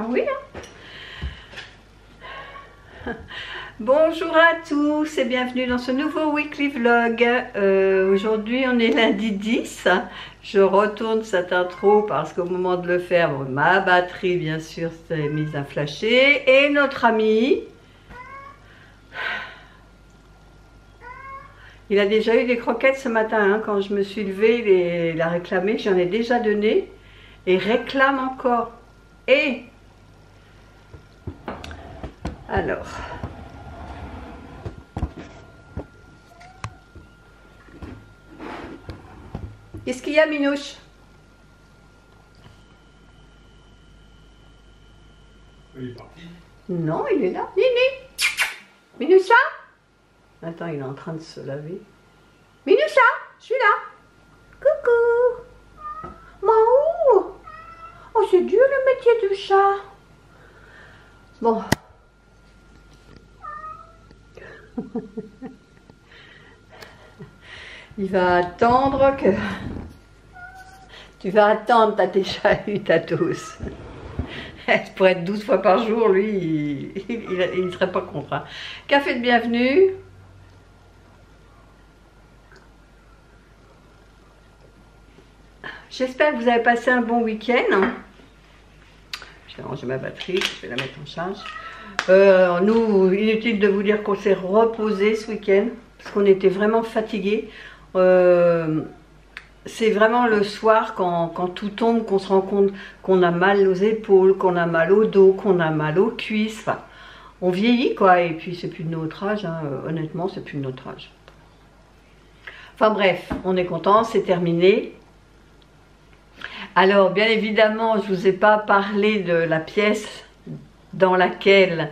oui. Bonjour à tous et bienvenue dans ce nouveau weekly vlog. Aujourd'hui on est lundi 10. Je retourne cette intro parce qu'au moment de le faire, bon, ma batterie bien sûr s'est mise à flasher. Et notre ami, il a déjà eu des croquettes ce matin, hein, quand je me suis levée, il a réclamé, j'en ai déjà donné. Et réclame encore. Et alors... Qu'est-ce qu'il y a, Minouche? Il est parti. Non, il est là. Nini! Minoucha? Attends, il est en train de se laver. Minoucha, je suis là. Coucou. Maou. Oh, c'est dur le métier du chat. Bon. Il va attendre que... Tu vas attendre, t'as déjà eu ta dose. Pour être 12 fois par jour, lui, il ne serait pas contre. Hein. Café de bienvenue. J'espère que vous avez passé un bon week-end. Je vais ranger ma batterie, je vais la mettre en charge. Nous, inutile de vous dire qu'on s'est reposé ce week-end, parce qu'on était vraiment fatigués. C'est vraiment le soir quand tout tombe qu'on se rend compte qu'on a mal aux épaules, qu'on a mal au dos, qu'on a mal aux cuisses. Enfin, on vieillit quoi, et puis c'est plus de notre âge, hein. Honnêtement c'est plus de notre âge. Enfin bref, on est content, c'est terminé. Alors bien évidemment je vous ai pas parlé de la pièce dans laquelle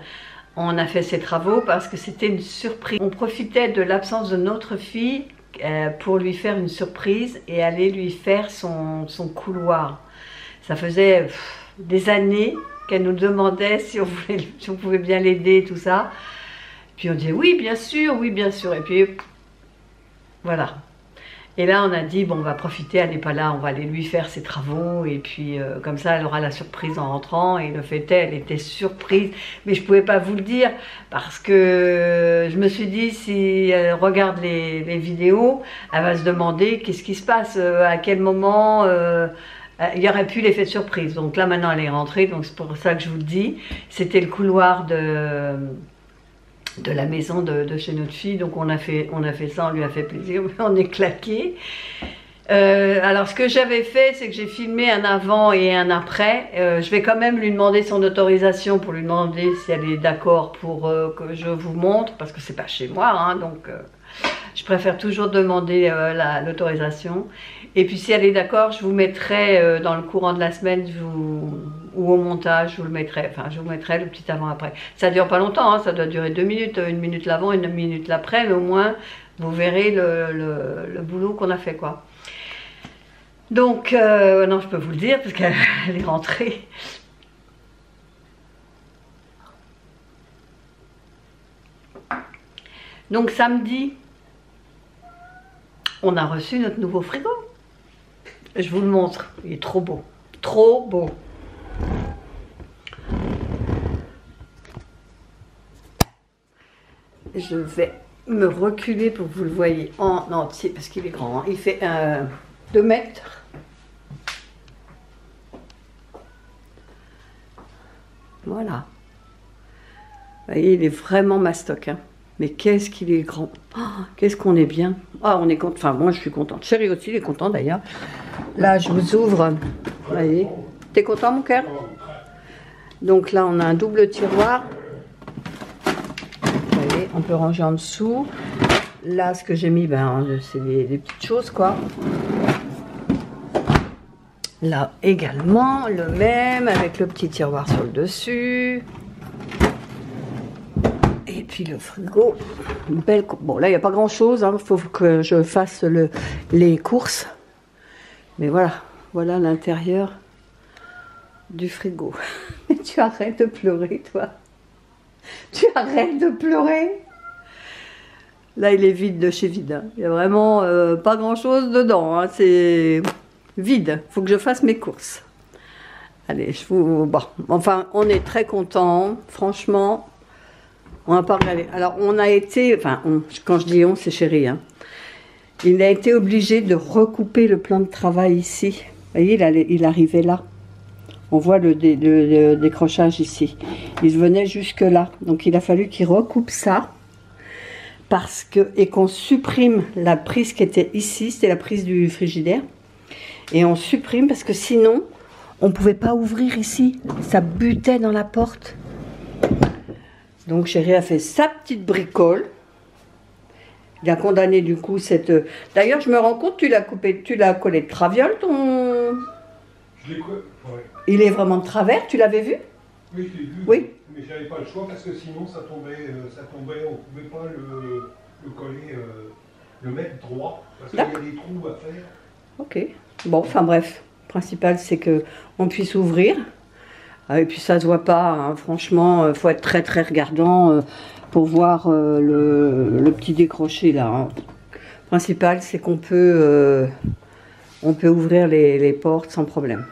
on a fait ces travaux parce que c'était une surprise. On profitait de l'absence de notre fille pour lui faire une surprise et aller lui faire son couloir. Ça faisait des années qu'elle nous demandait si on pouvait bien l'aider, tout ça. Puis on disait oui bien sûr, et puis voilà. Et là on a dit bon on va profiter, elle n'est pas là, on va aller lui faire ses travaux et puis comme ça elle aura la surprise en rentrant. Et le fait est, elle était surprise, mais je ne pouvais pas vous le dire parce que je me suis dit si elle regarde les vidéos, elle va se demander qu'est-ce qui se passe, à quel moment il y aurait pu l'effet de surprise. Donc là maintenant elle est rentrée, donc c'est pour ça que je vous le dis, c'était le couloir de la maison de chez notre fille, donc on a fait ça, on lui a fait plaisir, on est claqué. Alors ce que j'avais fait, c'est que j'ai filmé un avant et un après. Je vais quand même lui demander son autorisation pour lui demander si elle est d'accord pour que je vous montre, parce que c'est pas chez moi, hein, donc je préfère toujours demander l'autorisation. Et puis si elle est d'accord, je vous mettrai dans le courant de la semaine, ou au montage, je vous mettrai le petit avant-après. Ça dure pas longtemps, hein, ça doit durer 2 minutes, 1 minute l'avant, 1 minute l'après, mais au moins vous verrez le boulot qu'on a fait, quoi. Donc, non, je peux vous le dire, parce qu'elle est rentrée. Donc samedi, on a reçu notre nouveau frigo. Je vous le montre, il est trop beau, trop beau. Je vais me reculer pour que vous le voyez en entier, parce qu'il est grand, hein. Il fait 2 mètres. Voilà. Vous voyez, il est vraiment mastoc, hein. Mais qu'est-ce qu'il est grand. Oh, qu'est-ce qu'on est bien. Ah, on est content. Enfin, moi, je suis contente. Chérie aussi, il est content d'ailleurs. Là, je vous ouvre. Vous voyez. T'es content, mon cœur? Donc là, on a un double tiroir. Vous voyez, on peut ranger en dessous. Là, ce que j'ai mis, ben, c'est des petites choses, quoi. Là, également, le même, avec le petit tiroir sur le dessus. Et puis le frigo, une belle... Bon, là, il n'y a pas grand-chose, hein. Faut que je fasse les courses. Mais voilà, voilà l'intérieur du frigo. Tu arrêtes de pleurer, toi. Tu arrêtes de pleurer. Là, il est vide de chez vide. Hein. Il n'y a vraiment pas grand-chose dedans. Hein. C'est vide. Il faut que je fasse mes courses. Allez, bon, enfin, on est très contents, franchement. On va pas regarder. Alors, on a été, enfin, quand je dis on, c'est chéri, hein. Il a été obligé de recouper le plan de travail ici. Vous voyez, il arrivait là. On voit le décrochage ici. Il venait jusque là. Donc, il a fallu qu'il recoupe ça. Et qu'on supprime la prise qui était ici. C'était la prise du frigidaire. Et on supprime parce que sinon, on ne pouvait pas ouvrir ici. Ça butait dans la porte. Donc chéri a fait sa petite bricole. Il a condamné du coup cette... D'ailleurs je me rends compte, tu l'as collé de traviole ton... Je l'ai collé, ouais. Il est vraiment de travers, tu l'avais vu? Oui, je l'ai vu. Oui. Mais j'avais pas le choix parce que sinon ça tombait, on ne pouvait pas le coller, le mettre droit. Parce qu'il y a des trous à faire. Ok. Bon, enfin bref. Le principal c'est qu'on puisse ouvrir. Et puis ça se voit pas, hein. Franchement, faut être très très regardant pour voir le petit décroché là, hein. Le principal c'est qu'on peut, on peut ouvrir les portes sans problème.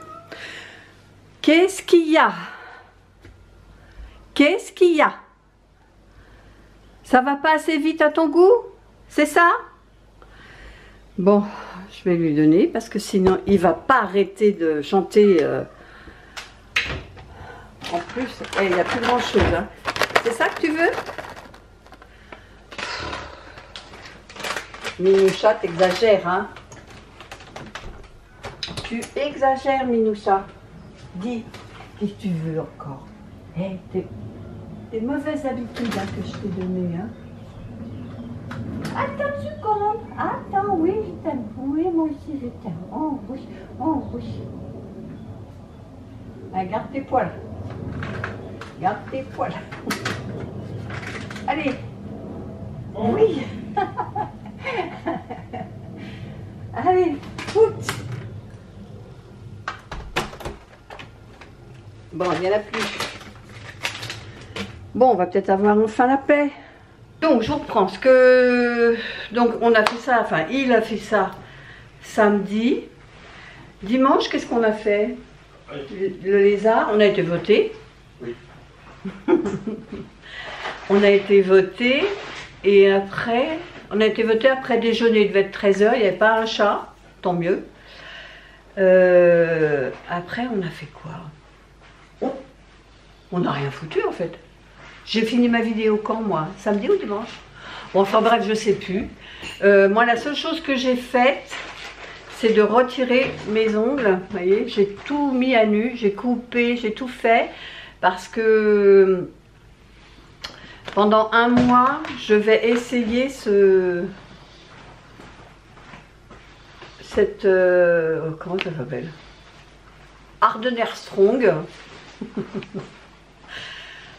Qu'est-ce qu'il y a? Qu'est-ce qu'il y a? Ça va pas assez vite à ton goût? C'est ça? Bon, je vais lui donner parce que sinon il va pas arrêter de chanter. En plus, il n'y a plus grand chose, hein. C'est ça que tu veux? Minoucha, t'exagères, hein? Tu exagères, Minoucha. Dis, qu'est-ce que tu veux encore? Hey, tes mauvaises habitudes hein, que je t'ai données, hein? Attends, tu comptes. Attends, oui, je t'aime. Oui, moi aussi, je t'aime. Oh, oui, oh, oui. Ah, garde tes poils. Garde tes poils. Allez. Bon. Oui. Allez, foot. Bon, il n'y en a plus. Bon, on va peut-être avoir enfin la paix. Donc, je reprends ce que... Donc, on a fait ça, enfin, il a fait ça samedi. Dimanche, qu'est-ce qu'on a fait? Le lézard, on a été voté. Oui. On a été voté et après, on a été voté après déjeuner, il devait être 13 h, il n'y avait pas un chat, tant mieux. Après, on a fait quoi? Oh, on n'a rien foutu en fait. J'ai fini ma vidéo quand moi? Samedi ou dimanche? Bon, enfin bref, je sais plus. Moi, la seule chose que j'ai faite, c'est de retirer mes ongles. Vous voyez, j'ai tout mis à nu, j'ai coupé, j'ai tout fait. Parce que pendant un mois, je vais essayer comment ça s'appelle? Hardener Strong.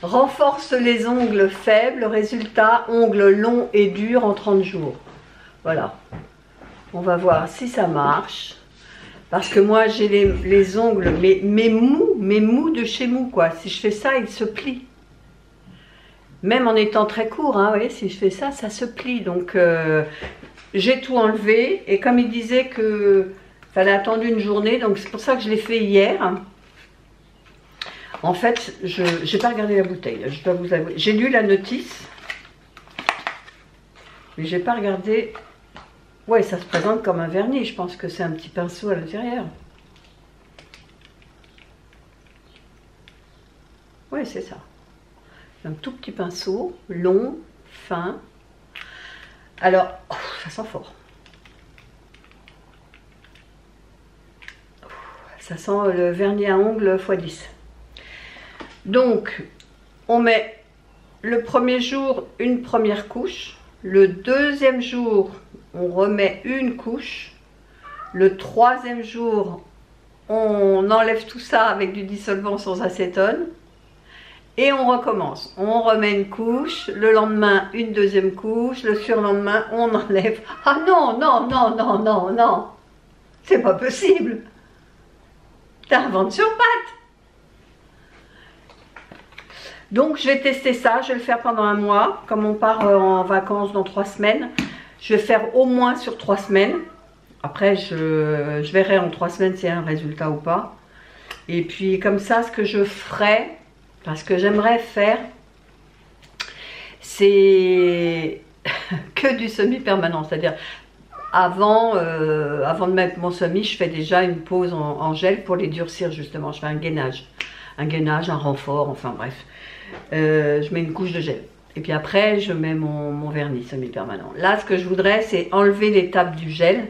Renforce les ongles faibles, résultat, ongles longs et durs en 30 jours. Voilà. On va voir si ça marche. Parce que moi, j'ai les ongles, mais mous de chez mou, quoi. Si je fais ça, ils se plient. Même en étant très court, hein, vous voyez, si je fais ça, ça se plie. Donc, j'ai tout enlevé. Et comme il disait que fallait attendre une journée, donc c'est pour ça que je l'ai fait hier. En fait, je n'ai pas regardé la bouteille, je dois vous avouer. J'ai lu la notice, mais j'ai pas regardé. Ouais, ça se présente comme un vernis. Je pense que c'est un petit pinceau à l'intérieur. Ouais, c'est ça. Un tout petit pinceau, long, fin. Alors, oh, ça sent fort. Ça sent le vernis à ongles x10. Donc, on met le premier jour une première couche. Le deuxième jour, on remet une couche. Le troisième jour, on enlève tout ça avec du dissolvant sans acétone. Et on recommence. On remet une couche. Le lendemain, une deuxième couche. Le surlendemain, on enlève. Ah non, non, non, non, non, non. C'est pas possible. T'as un ventre sur pattes. Donc, je vais tester ça. Je vais le faire pendant un mois. Comme on part en vacances dans 3 semaines, je vais faire au moins sur 3 semaines. Après, je verrai en 3 semaines s'il y a un résultat ou pas. Et puis comme ça, ce que je ferai, parce que j'aimerais faire, c'est que du semi-permanent. C'est-à-dire, avant de mettre mon semi, je fais déjà une pause en gel pour les durcir justement. Je fais un gainage, un renfort, enfin bref. Je mets une couche de gel. Et puis après, je mets mon vernis semi-permanent. Là, ce que je voudrais, c'est enlever l'étape du gel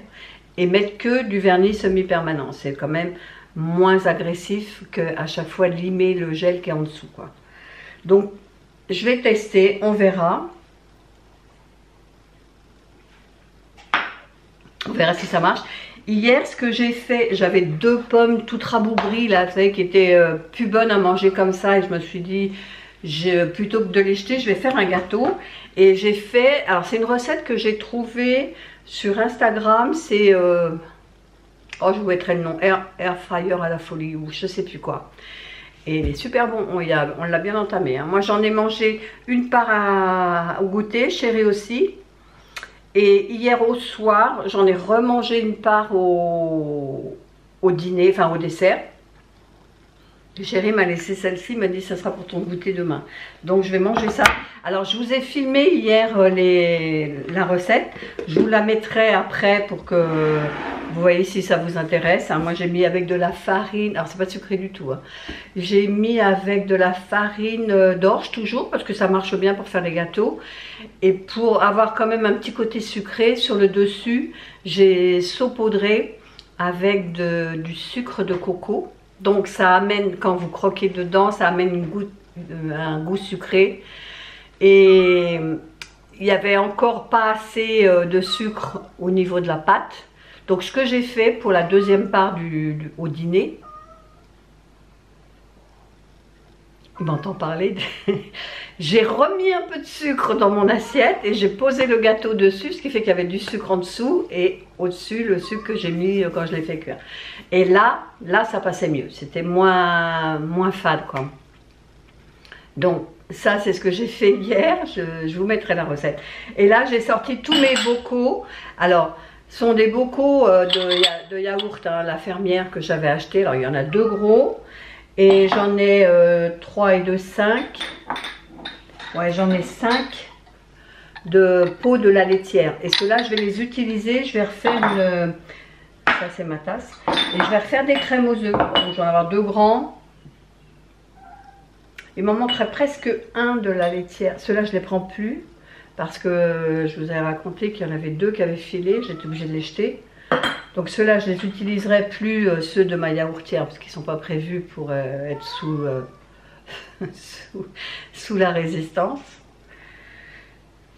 et mettre que du vernis semi-permanent. C'est quand même moins agressif qu'à chaque fois limer le gel qui est en dessous, quoi. Donc, je vais tester, on verra. On verra si ça marche. Hier, ce que j'ai fait, j'avais 2 pommes toutes rabougries, là, vous savez, qui étaient plus bonnes à manger comme ça. Et je me suis dit, plutôt que de les jeter, je vais faire un gâteau. Et j'ai fait, alors c'est une recette que j'ai trouvée sur Instagram. C'est... oh, je vous mettrai le nom, air fryer à la folie ou je sais plus quoi. Et il est super bon, on l'a bien entamé. Hein. Moi j'en ai mangé une part au goûter, chérie aussi. Et hier au soir, j'en ai remangé une part au dîner, enfin au dessert. Chérie m'a laissé celle-ci, m'a dit ça sera pour ton goûter demain. Donc je vais manger ça. Alors je vous ai filmé hier la recette. Je vous la mettrai après pour que vous voyez si ça vous intéresse. Hein. Moi j'ai mis avec de la farine, alors c'est pas sucré du tout. Hein. J'ai mis avec de la farine d'orge toujours parce que ça marche bien pour faire les gâteaux. Et pour avoir quand même un petit côté sucré sur le dessus, j'ai saupoudré avec du sucre de coco. Donc ça amène, quand vous croquez dedans, ça amène un goût sucré. Et il n'y avait encore pas assez de sucre au niveau de la pâte. Donc ce que j'ai fait pour la deuxième part au dîner, il m'entend parler, j'ai remis un peu de sucre dans mon assiette et j'ai posé le gâteau dessus, ce qui fait qu'il y avait du sucre en dessous et au-dessus le sucre que j'ai mis quand je l'ai fait cuire. Et là ça passait mieux, c'était moins fade quoi. Donc ça c'est ce que j'ai fait hier, je vous mettrai la recette. Et là j'ai sorti tous mes bocaux. Alors ce sont des bocaux de yaourt, hein, la fermière que j'avais acheté. Alors il y en a 2 gros. Et j'en ai 3 et 2, 5. Ouais, j'en ai 5 de pots de la laitière. Et ceux-là, je vais les utiliser. Je vais refaire une... Ça, c'est ma tasse. Et je vais refaire des crèmes aux œufs. Donc, je vais en avoir 2 grands. Il m'en manquerait presque un de la laitière. Ceux-là, je ne les prends plus. Parce que je vous avais raconté qu'il y en avait 2 qui avaient filé. J'étais obligée de les jeter. Donc ceux-là, je ne les utiliserai plus, ceux de ma yaourtière, parce qu'ils ne sont pas prévus pour être sous la résistance.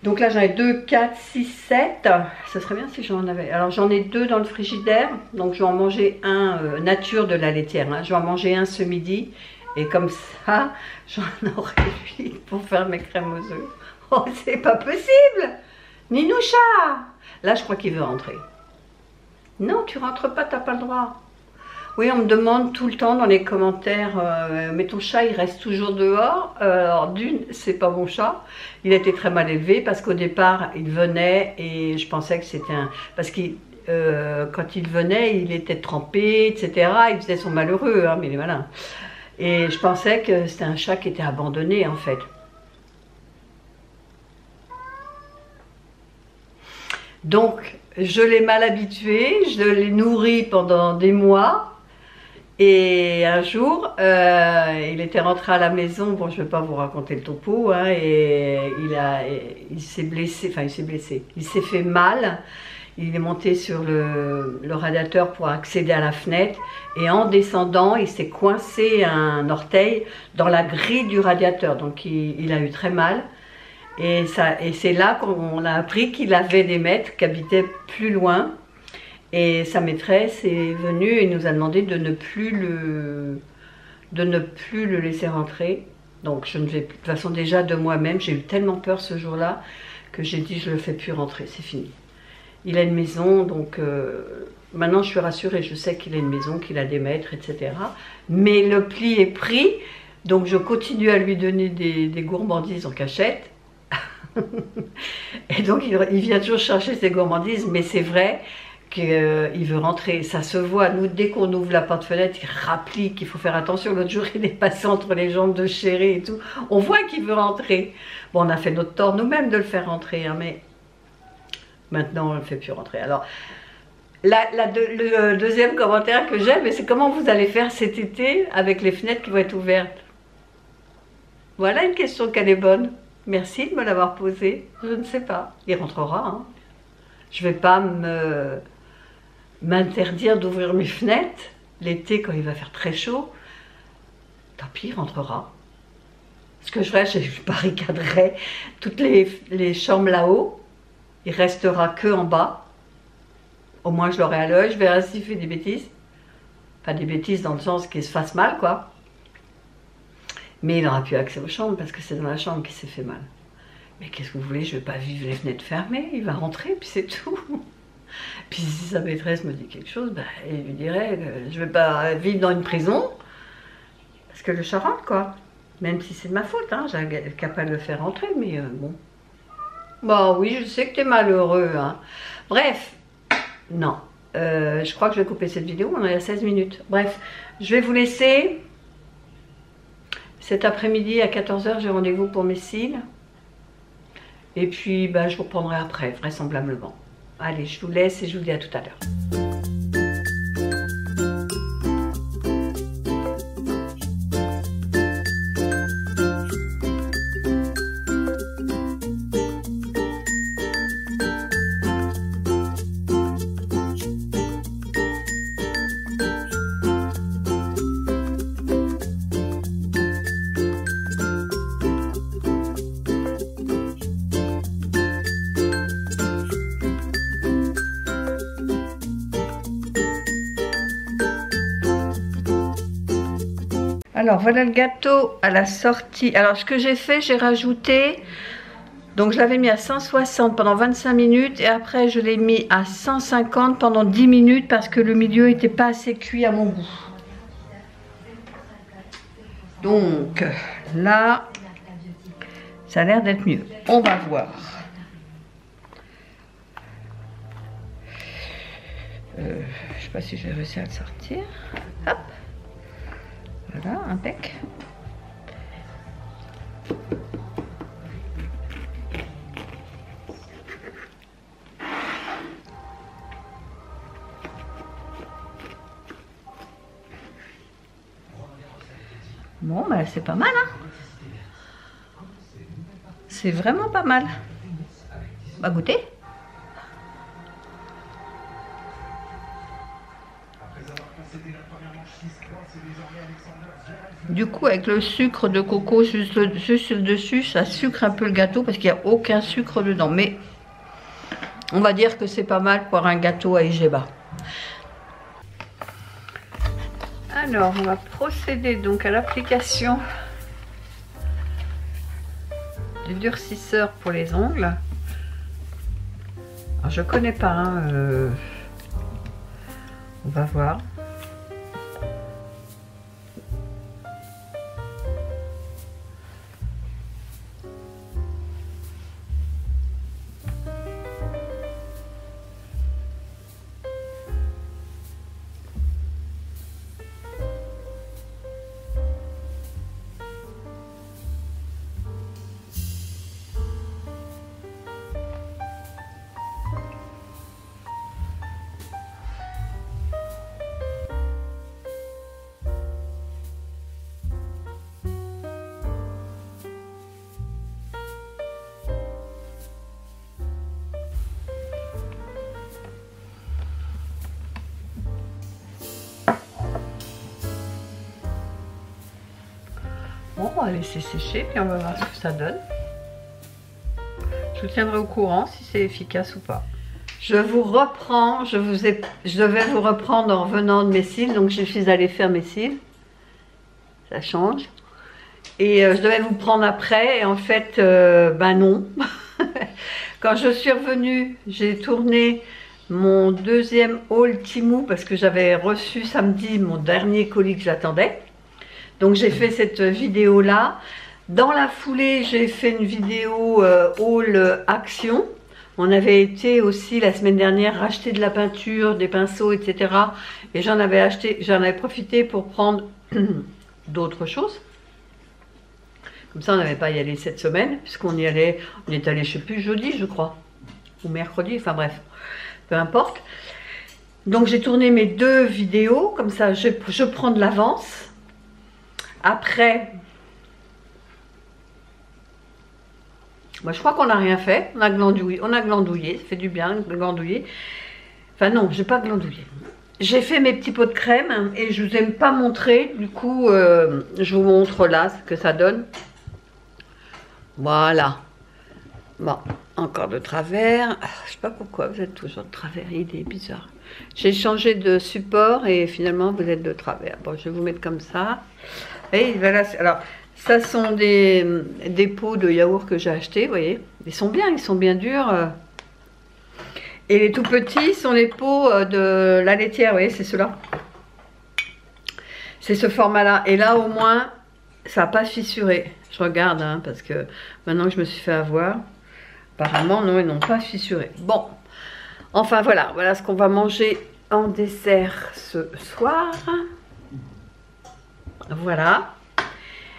Donc là, j'en ai 2, 4, 6, 7. Ce serait bien si j'en avais. Alors j'en ai 2 dans le frigidaire. Donc je vais en manger un nature de la laitière. Hein. Je vais en manger un ce midi. Et comme ça, j'en aurai 8 pour faire mes crèmes aux œufs. Oh, c'est pas possible! Ninoucha! Là, je crois qu'il veut rentrer. Non, tu rentres pas, t'as pas le droit. Oui, on me demande tout le temps dans les commentaires, mais ton chat il reste toujours dehors. Alors d'une, c'est pas mon chat. Il a été très mal élevé parce qu'au départ il venait et je pensais que c'était un... Parce que quand il venait, il était trempé, etc. Il faisait son malheureux, hein, mais il est malin. Et je pensais que c'était un chat qui était abandonné en fait. Donc, je l'ai mal habitué, je l'ai nourri pendant des mois. Et un jour, il était rentré à la maison, bon je ne vais pas vous raconter le topo, hein, et il s'est blessé, il s'est fait mal. Il est monté sur le radiateur pour accéder à la fenêtre. Et en descendant, il s'est coincé un orteil dans la grille du radiateur. Donc il a eu très mal. Et c'est là qu'on a appris qu'il avait des maîtres qui habitaient plus loin. Et sa maîtresse est venue et nous a demandé de ne plus le laisser rentrer. Donc je ne vais plus. De toute façon déjà de moi-même, j'ai eu tellement peur ce jour-là que j'ai dit je ne le fais plus rentrer, c'est fini. Il a une maison, donc maintenant je suis rassurée, je sais qu'il a une maison, qu'il a des maîtres, etc. Mais le pli est pris, donc je continue à lui donner des gourmandises en cachette. Et donc il vient toujours chercher ses gourmandises, mais c'est vrai qu'il veut rentrer. Ça se voit, nous, dès qu'on ouvre la porte-fenêtre, il rapplique, il faut faire attention. L'autre jour, il est passé entre les jambes de Chéri et tout. On voit qu'il veut rentrer. Bon, on a fait notre tort nous-mêmes de le faire rentrer, hein, mais maintenant, on ne le fait plus rentrer. Alors, le deuxième commentaire que j'ai, c'est comment vous allez faire cet été avec les fenêtres qui vont être ouvertes? Voilà une question qu'elle est bonne. Merci de me l'avoir posée. Je ne sais pas. Il rentrera, hein. Je ne vais pas m'interdire d'ouvrir mes fenêtres l'été quand il va faire très chaud. Tant pis, il rentrera. Ce que je ferai, je barricaderai toutes les chambres là-haut. Il restera que en bas. Au moins, je l'aurai à l'œil. Je verrai s'il fait des bêtises. Pas des bêtises dans le sens qu'il se fasse mal, quoi. Mais il n'aura plus accès aux chambres parce que c'est dans la chambre qu'il s'est fait mal. Mais qu'est-ce que vous voulez, je ne vais pas vivre les fenêtres fermées, il va rentrer, puis c'est tout. Puis si sa maîtresse me dit quelque chose, ben, elle lui dirait que je ne vais pas vivre dans une prison, parce que le chat rentre, quoi. Même si c'est de ma faute, hein, j'ai capable de le faire rentrer, mais bon. Bah oui, je sais que tu es malheureux, hein. Bref, non. Je crois que je vais couper cette vidéo, on est à 16 minutes. Bref, je vais vous laisser. Cet après-midi à 14 h, j'ai rendez-vous pour mes cils. Et puis, bah, je vous reprendrai après, vraisemblablement. Allez, je vous laisse et je vous dis à tout à l'heure. Alors voilà le gâteau à la sortie. Alors ce que j'ai fait, j'ai rajouté, donc je l'avais mis à 160 pendant 25 minutes et après je l'ai mis à 150 pendant 10 minutes parce que le milieu n'était pas assez cuit à mon goût. Donc là, ça a l'air d'être mieux. On va voir. Je ne sais pas si je vais réussir à le sortir. Hop. Voilà, impec. Bon, bah c'est pas mal, hein. C'est vraiment pas mal. On va goûter. Du coup, avec le sucre de coco juste le dessus, ça sucre un peu le gâteau parce qu'il n'y a aucun sucre dedans. Mais on va dire que c'est pas mal pour un gâteau à Igeba. Alors, on va procéder donc à l'application du durcisseur pour les ongles. Alors, je connais pas, hein, on va voir. Bon, on va laisser sécher puis on va voir ce que ça donne. Je vous tiendrai au courant si c'est efficace ou pas. Je vous reprends, je devais vous reprendre en revenant de mes cils, donc je suis allée faire mes cils. Ça change. Et je devais vous prendre après, et en fait, ben non. Quand je suis revenue, j'ai tourné mon deuxième haul Temu parce que j'avais reçu samedi mon dernier colis que j'attendais. Donc j'ai fait cette vidéo là. Dans la foulée, j'ai fait une vidéo haul action On avait été aussi la semaine dernière racheter de la peinture, des pinceaux, etc. Et j'en avais profité pour prendre d'autres choses. Comme ça, on n'avait pas à y aller cette semaine, puisqu'on y allait, on est allé, je sais plus, jeudi, je crois, ou mercredi, enfin bref, peu importe. Donc j'ai tourné mes 2 vidéos, comme ça je prends de l'avance. Après, moi je crois qu'on n'a rien fait, on a glandouillé, ça fait du bien de glandouiller. Enfin non, je n'ai pas glandouillé. J'ai fait mes petits pots de crème et je ne vous ai pas montré, du coup je vous montre là ce que ça donne. Voilà. Bon, encore de travers. Je sais pas pourquoi vous êtes toujours de travers, il est bizarre. J'ai changé de support et finalement vous êtes de travers. Bon, je vais vous mettre comme ça. Et voilà, alors ça sont des pots de yaourt que j'ai achetés, vous voyez. Ils sont bien durs. Et les tout petits sont les pots de la laitière, vous voyez, c'est ceux-là. C'est ce format-là. Et là, au moins, ça n'a pas fissuré. Je regarde, hein, parce que maintenant que je me suis fait avoir, apparemment, non, ils n'ont pas fissuré. Bon, enfin voilà, voilà ce qu'on va manger en dessert ce soir. Voilà.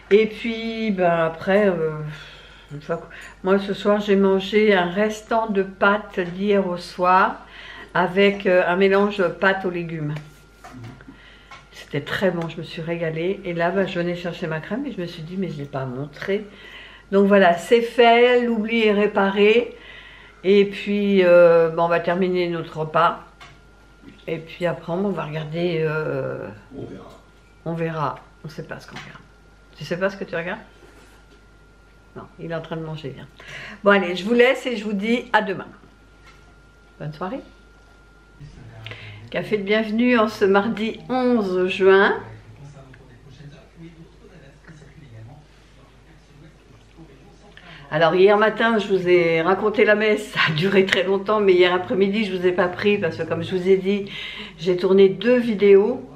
Et puis, ben après, moi ce soir, j'ai mangé un restant de pâtes d'hier au soir avec un mélange pâtes aux légumes. C'était très bon, je me suis régalée. Et là, je venais chercher ma crème et je me suis dit, mais je ne l'ai pas montré. Donc voilà, c'est fait, l'oubli est réparé. Et puis, on va terminer notre repas. Et puis après, on va regarder... On verra. On verra. On ne sait pas ce qu'on regarde. Tu sais pas ce que tu regardes? Non, il est en train de manger, viens. Bon allez, je vous laisse et je vous dis à demain. Bonne soirée. Café de bienvenue en ce mardi 11 juin. Alors hier matin, je vous ai raconté la messe, ça a duré très longtemps, mais hier après-midi, je ne vous ai pas pris parce que comme je vous ai dit, j'ai tourné 2 vidéos.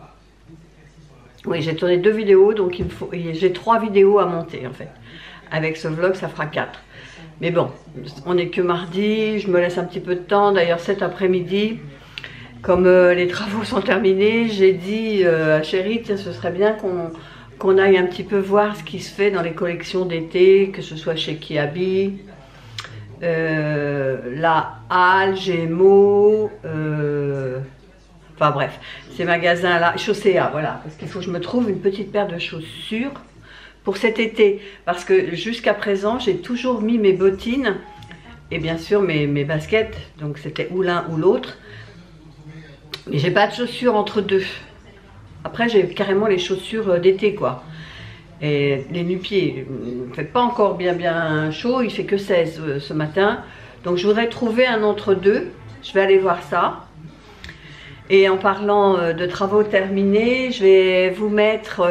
Oui, j'ai tourné 2 vidéos, donc j'ai 3 vidéos à monter en fait. Avec ce vlog, ça fera 4. Mais bon, on n'est que mardi, je me laisse un petit peu de temps. D'ailleurs, cet après-midi, comme les travaux sont terminés, j'ai dit à Chérie, tiens, ce serait bien qu'on aille un petit peu voir ce qui se fait dans les collections d'été, que ce soit chez Kiabi, la Halle, Gémeaux, enfin bref, ces magasins-là, Chaussea, voilà, parce qu'il faut que je me trouve une petite paire de chaussures pour cet été, parce que jusqu'à présent, j'ai toujours mis mes bottines, et bien sûr mes baskets, donc c'était ou l'un ou l'autre, mais j'ai pas de chaussures entre deux. Après, j'ai carrément les chaussures d'été, quoi. Et les nu-pieds, il ne fait pas encore bien chaud, il fait que 16 ce matin. Donc je voudrais trouver un entre-deux. Je vais aller voir ça. Et en parlant de travaux terminés, je vais vous mettre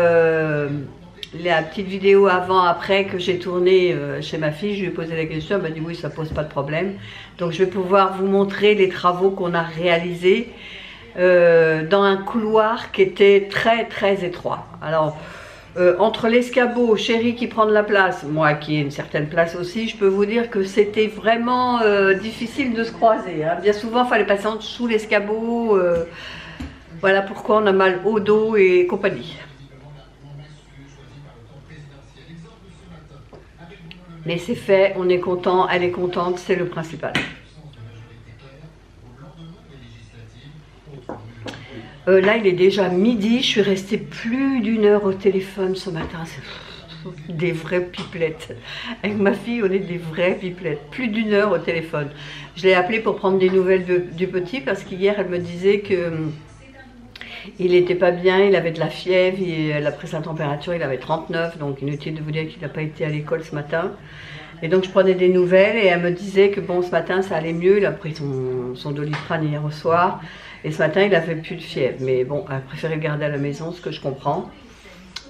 la petite vidéo avant-après que j'ai tournée chez ma fille. Je lui ai posé la question, elle m'a dit oui, ça pose pas de problème. Donc je vais pouvoir vous montrer les travaux qu'on a réalisés. Dans un couloir qui était très étroit. Alors, entre l'escabeau, Chérie qui prend de la place, moi qui ai une certaine place aussi, je peux vous dire que c'était vraiment difficile de se croiser. Hein. Bien souvent, il fallait passer en dessous l'escabeau. Voilà pourquoi on a mal au dos et compagnie. Mais c'est fait, on est content, elle est contente, c'est le principal. Là, il est déjà midi, je suis restée plus d'1 heure au téléphone ce matin. C'est des vraies pipelettes. Avec ma fille, on est des vraies pipelettes. Plus d'1 heure au téléphone. Je l'ai appelée pour prendre des nouvelles du petit parce qu'hier, elle me disait que il n'était pas bien, il avait de la fièvre, elle a pris sa température, il avait 39, donc inutile de vous dire qu'il n'a pas été à l'école ce matin. Et donc je prenais des nouvelles et elle me disait que bon, ce matin ça allait mieux, il a pris son Doliprane hier au soir. Et ce matin, il n'avait plus de fièvre. Mais bon, elle a préféré le garder à la maison, ce que je comprends.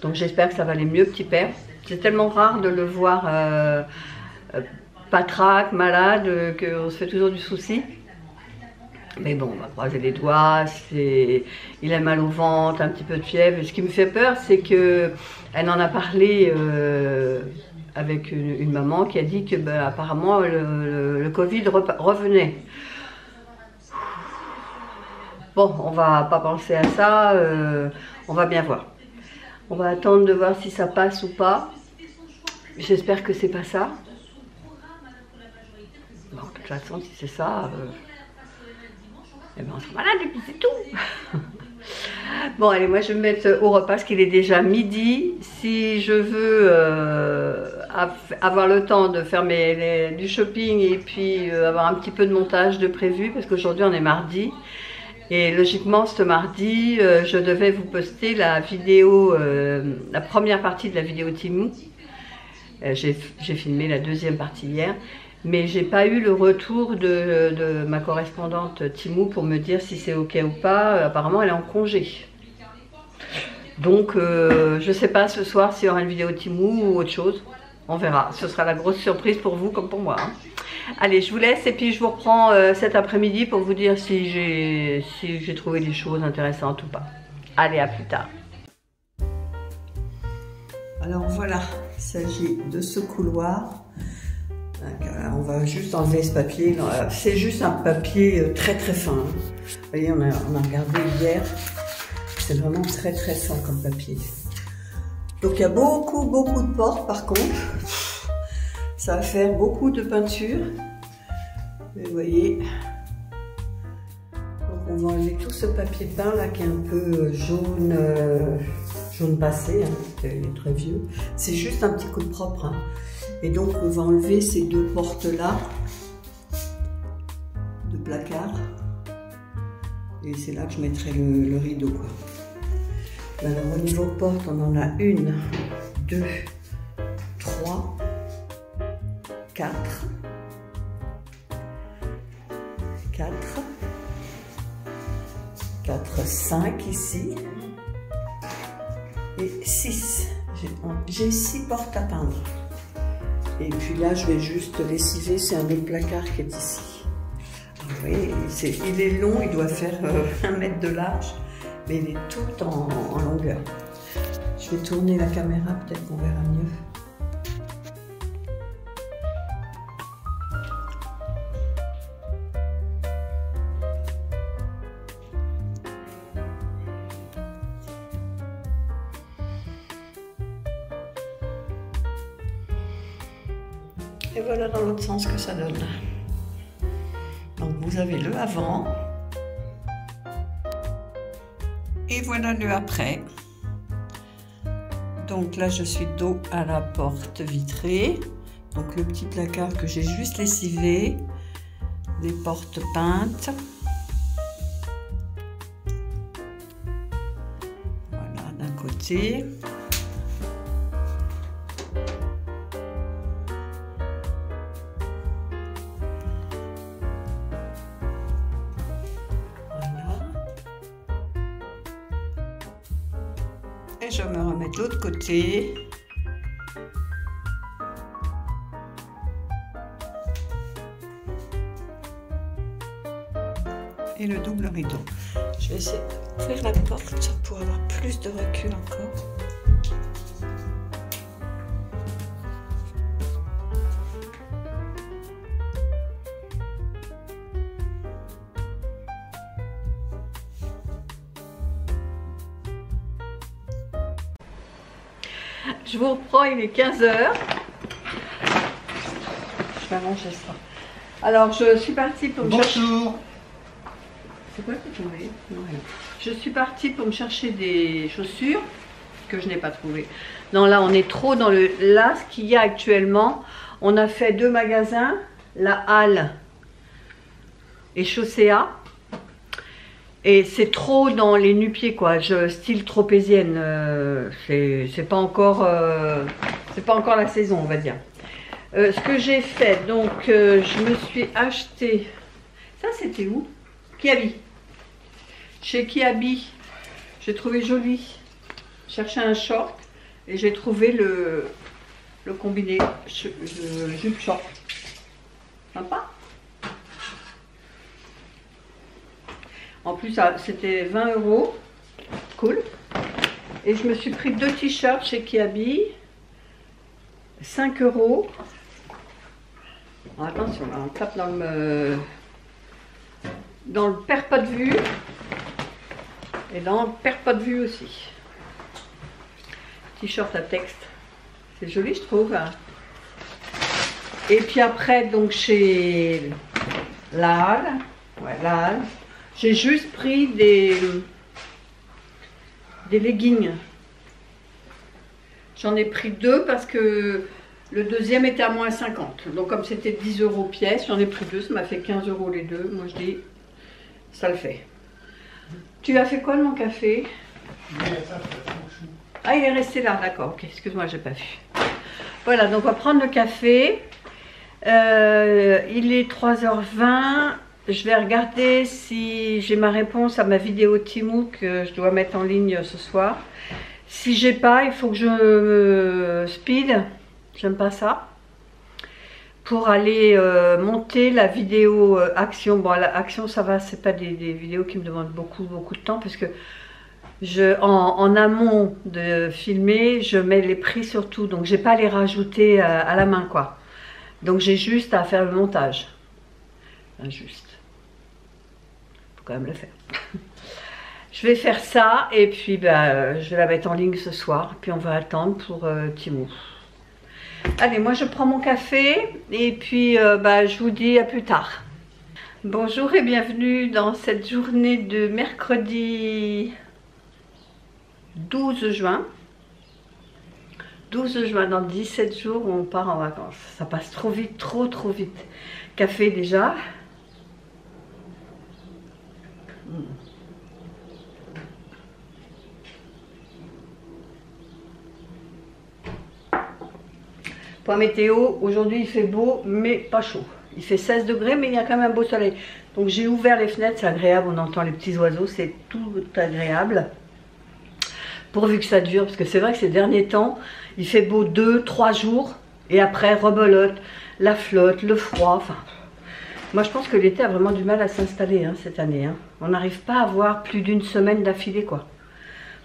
Donc j'espère que ça va aller mieux, petit père. C'est tellement rare de le voir patraque, malade, qu'on se fait toujours du souci. Mais bon, on va croiser les doigts. Il a mal au ventre, un petit peu de fièvre. Et ce qui me fait peur, c'est qu'elle en a parlé avec une maman qui a dit que ben, apparemment le Covid revenait. Bon, on va pas penser à ça, on va bien voir. On va attendre de voir si ça passe ou pas. J'espère que c'est pas ça. Bon, de toute façon, si c'est ça, eh ben on sera malade et puis c'est tout. Bon, allez, moi je vais me mettre au repas parce qu'il est déjà midi. Si je veux avoir le temps de faire du shopping et puis avoir un petit peu de montage de prévu, parce qu'aujourd'hui on est mardi. Et logiquement, ce mardi, je devais vous poster la vidéo, la première partie de la vidéo Temu. J'ai filmé la deuxième partie hier, mais j'ai pas eu le retour de ma correspondante Temu pour me dire si c'est ok ou pas. Apparemment, elle est en congé. Donc, je sais pas ce soir s'il y aura une vidéo Temu ou autre chose. On verra. Ce sera la grosse surprise pour vous comme pour moi. Hein. Allez, je vous laisse et puis je vous reprends cet après-midi pour vous dire si j'ai trouvé des choses intéressantes ou pas. Allez, à plus tard. Alors voilà, il s'agit de ce couloir. On va juste enlever ce papier. C'est juste un papier très très fin. Vous voyez, on a regardé hier. C'est vraiment très très fin comme papier. Donc il y a beaucoup de portes par contre. Ça va faire beaucoup de peinture. Et vous voyez. Donc on va enlever tout ce papier peint là qui est un peu jaune, jaune passé, hein, il est très vieux. C'est juste un petit coup de propre. Hein. Et donc on va enlever ces deux portes là de placard. Et c'est là que je mettrai le rideau, quoi. Alors au niveau porte, on en a 1, 2, 3, 4, 5 ici et 6. J'ai 6 portes à peindre. Et puis là, je vais juste lessiver, c'est un autre placard qui est ici. Alors, vous voyez, il est long, il doit faire 1 mètre de large, mais il est tout en longueur. Je vais tourner la caméra, peut-être qu'on verra mieux. Et voilà dans l'autre sens que ça donne. Donc vous avez le avant. Et voilà le après. Donc là je suis dos à la porte vitrée. Donc le petit placard que j'ai juste lessivé. Les portes peintes. Voilà d'un côté. Et je me remets de l'autre côté. Et le double rideau. Je vais essayer d'ouvrir la porte pour avoir plus de recul encore. Je vous reprends, il est 15 h. Je vais arranger ça. Alors, je suis partie pour me chercher... Bonjour. C'est quoi qui est tombé? Non, rien. Je suis partie pour me chercher des chaussures que je n'ai pas trouvées. Non, là, on est trop dans le... Là, ce qu'il y a actuellement, on a fait 2 magasins, la Halle et Chaussea. Et c'est trop dans les nu-pieds, quoi, style tropézienne. C'est pas encore la saison, on va dire. Ce que j'ai fait, donc, je me suis acheté... Ça, c'était où? Kiabi. Chez Kiabi, j'ai trouvé joli. Je cherchais un short et j'ai trouvé le combiné jupe short. Sympa. En plus, c'était 20 €. Cool. Et je me suis pris 2 t-shirts chez Kiabi. 5 €. Attention, là, on tape dans le perd pas de vue. Et dans le perd pas de vue aussi. T-shirt à texte. C'est joli, je trouve. Et puis après, donc chez La Halle, ouais, La Halle, j'ai juste pris des leggings. J'en ai pris 2 parce que le deuxième était à moins 50. Donc comme c'était 10 € pièce, j'en ai pris 2, ça m'a fait 15 € les deux. Moi je dis, ça le fait. Tu as fait quoi de mon café? Ah, il est resté là, d'accord, ok, excuse-moi, j'ai pas vu. Voilà, donc on va prendre le café. Il est 3h20. Je vais regarder si j'ai ma réponse à ma vidéo Temu que je dois mettre en ligne ce soir. Si j'ai pas, il faut que je speed, j'aime pas ça, pour aller monter la vidéo action. Bon, la action ça va, c'est pas des vidéos qui me demandent beaucoup de temps parce que en amont de filmer, je mets les prix sur tout, donc j'ai pas à les rajouter à la main quoi. Donc j'ai juste à faire le montage. Enfin, juste. Faut quand même le faire. Je vais faire ça et puis je vais la mettre en ligne ce soir. Puis on va attendre pour Temu. Allez, moi je prends mon café et puis je vous dis à plus tard. Bonjour et bienvenue dans cette journée de mercredi 12 juin. 12 juin, dans 17 jours, on part en vacances. Ça passe trop vite, trop vite. Café déjà. Point météo, aujourd'hui il fait beau, mais pas chaud. Il fait 16 degrés, mais il y a quand même un beau soleil. Donc j'ai ouvert les fenêtres, c'est agréable, on entend les petits oiseaux, c'est tout agréable. Pourvu que ça dure, parce que c'est vrai que ces derniers temps, il fait beau 2-3 jours, et après rebelote, la flotte, le froid, enfin... Moi je pense que l'été a vraiment du mal à s'installer cette année. On n'arrive pas à avoir plus d'une semaine d'affilée quoi.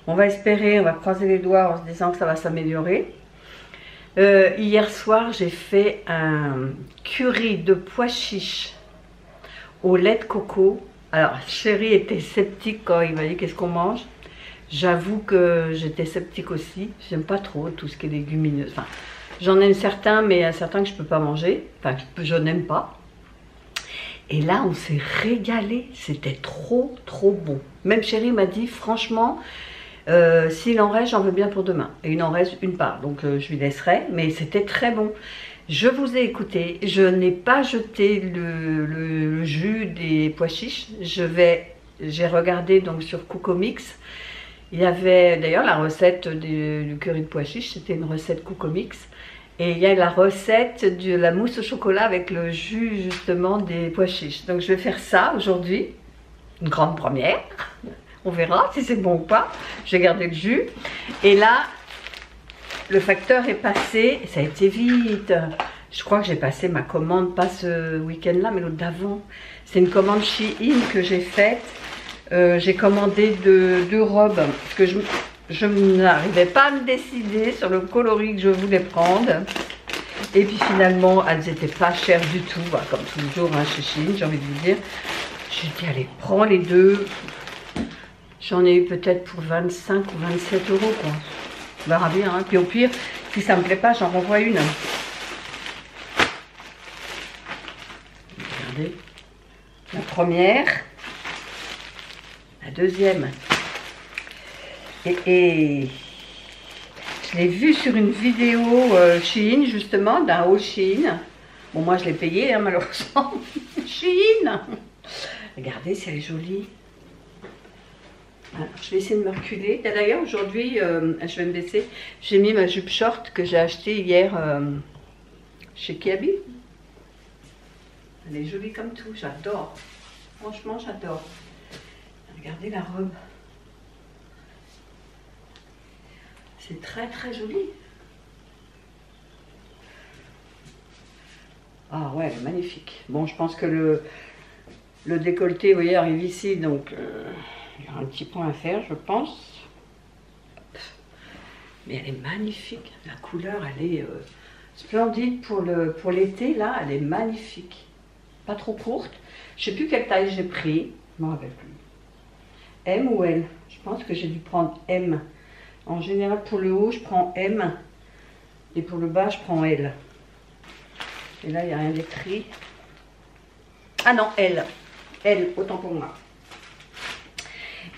On va espérer, on va croiser les doigts en se disant que ça va s'améliorer. Hier soir j'ai fait un curry de pois chiches au lait de coco. Alors chéri était sceptique quand il m'a dit qu'est-ce qu'on mange. J'avoue que j'étais sceptique aussi. J'aime pas trop tout ce qui est légumineux. Enfin, j'en aime certains, mais il y a certains que je peux pas manger. Enfin, je n'aime pas. Et là, on s'est régalé. C'était trop bon. Même chéri m'a dit, franchement, s'il en reste, j'en veux bien pour demain. Et il en reste une part, donc je lui laisserai. Mais c'était très bon. Je vous ai écouté. Je n'ai pas jeté le jus des pois chiches. J'ai regardé donc sur Cocomix. Il y avait d'ailleurs la recette du curry de pois chiches, c'était une recette Cocomix. Et il y a la recette de la mousse au chocolat avec le jus justement des pois chiches. Donc je vais faire ça aujourd'hui, une grande première. On verra si c'est bon ou pas. Je vais garder le jus. Et là, le facteur est passé, ça a été vite. Je crois que j'ai passé ma commande, pas ce week-end-là, mais l'autre d'avant. C'est une commande Shein que j'ai faite. J'ai commandé deux robes parce que je n'arrivais pas à me décider sur le coloris que je voulais prendre. Et puis finalement, elles n'étaient pas chères du tout, bah, comme toujours chez Shein, j'ai envie de vous dire. J'ai dit, allez, prends les deux. J'en ai eu peut-être pour 25 ou 27 € quoi. On verra bien, hein. Puis au pire, si ça me plaît pas, j'en renvoie une. Regardez. La première. La deuxième. Et je l'ai vu sur une vidéo Shein, justement, d'un haul Shein. Bon, moi, je l'ai payé, hein, malheureusement. Shein. Regardez si elle est jolie. Alors, je vais essayer de me reculer. D'ailleurs, aujourd'hui, je vais me baisser. J'ai mis ma jupe short que j'ai achetée hier chez Kiabi. Elle est jolie comme tout, j'adore. Franchement, j'adore. Regardez la robe. C'est très joli. Ah ouais, elle est magnifique. Bon, je pense que le décolleté, vous voyez, arrive ici, donc il y a un petit point à faire, je pense. Mais elle est magnifique. La couleur, elle est Splendide pour l'été, là, elle est magnifique. Pas trop courte. Je sais plus quelle taille j'ai pris. Je m'en rappelle plus. M ou L? Je pense que j'ai dû prendre M. En général, pour le haut, je prends M. Et pour le bas, je prends L. Et là, il n'y a rien d'écrit. Ah non, L. L, autant pour moi.